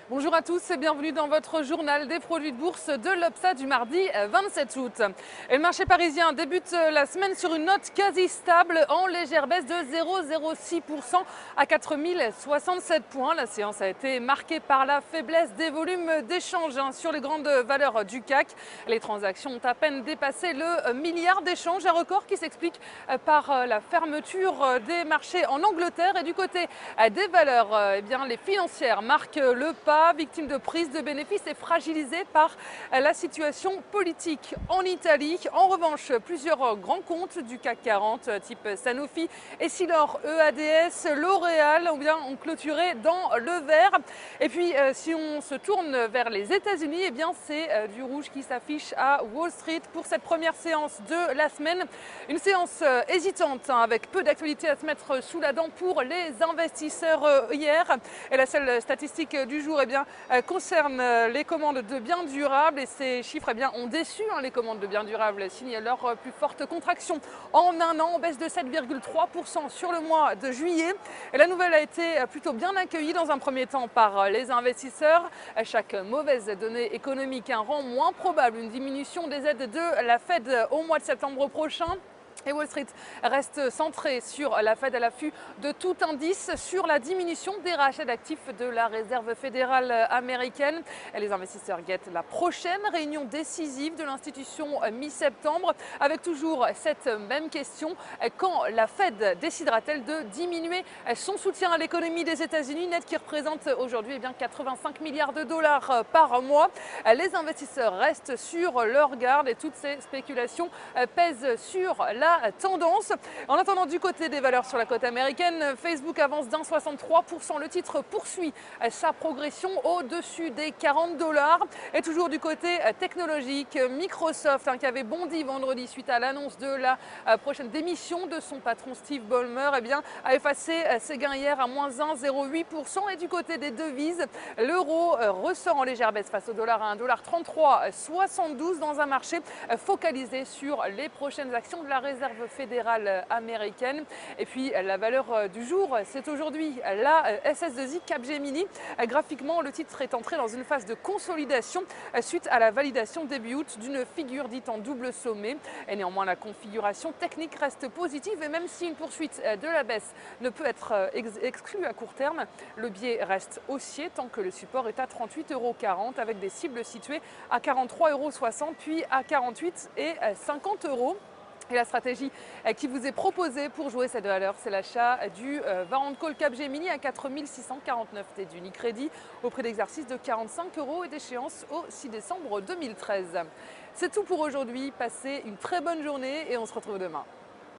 Bonjour à tous et bienvenue dans votre journal des produits de bourse de l'Obsa du mardi 27 août. Et le marché parisien débute la semaine sur une note quasi stable en légère baisse de 0,06% à 4067 points. La séance a été marquée par la faiblesse des volumes d'échanges sur les grandes valeurs du CAC. Les transactions ont à peine dépassé le milliard d'échanges, un record qui s'explique par la fermeture des marchés en Angleterre. Et du côté des valeurs, les financières marquent le pas, victimes de prise de bénéfices et fragilisées par la situation politique en Italie. En revanche, plusieurs grands comptes du CAC 40, type Sanofi, Essilor, EADS, L'Oréal, ont clôturé dans le vert. Et puis, si on se tourne vers les États-Unis, c'est du rouge qui s'affiche à Wall Street pour cette première séance de la semaine. Une séance hésitante, avec peu d'actualité à se mettre sous la dent pour les investisseurs hier. Et la seule statistique du jour concerne les commandes de biens durables, et ces chiffres ont déçu. Les commandes de biens durables signent leur plus forte contraction en un an, en baisse de 7,3% sur le mois de juillet. Et la nouvelle a été plutôt bien accueillie dans un premier temps par les investisseurs. Chaque mauvaise donnée économique rend moins probable une diminution des aides de la Fed au mois de septembre prochain. Et Wall Street reste centré sur la Fed à l'affût de tout indice sur la diminution des rachats d'actifs de la Réserve fédérale américaine. Et les investisseurs guettent la prochaine réunion décisive de l'institution mi-septembre, avec toujours cette même question: quand la Fed décidera-t-elle de diminuer son soutien à l'économie des États-Unis, net qui représente aujourd'hui 85 milliards de dollars par mois. Les investisseurs restent sur leur garde et toutes ces spéculations pèsent sur la tendance. En attendant, du côté des valeurs sur la côte américaine, Facebook avance d'1,63%. Le titre poursuit sa progression au-dessus des 40 $. Et toujours du côté technologique, Microsoft, qui avait bondi vendredi suite à l'annonce de la prochaine démission de son patron Steve Ballmer, a effacé ses gains hier à moins 1,08%. Et du côté des devises, l'euro ressort en légère baisse face au dollar à 1,3372 dans un marché focalisé sur les prochaines actions de la Réserve fédérale américaine. Et puis la valeur du jour, c'est aujourd'hui la SS2I Capgemini. Graphiquement, le titre est entré dans une phase de consolidation suite à la validation début août d'une figure dite en double sommet. Et néanmoins, la configuration technique reste positive, et même si une poursuite de la baisse ne peut être exclue à court terme, le biais reste haussier tant que le support est à 38,40 € avec des cibles situées à 43,60 € puis à 48 et 50 €. Et la stratégie qui vous est proposée pour jouer cette valeur, c'est l'achat du Warrant Call Capgemini à 4649 T d'Unicredit au prix d'exercice de 45 € et d'échéance au 6 décembre 2013. C'est tout pour aujourd'hui. Passez une très bonne journée et on se retrouve demain.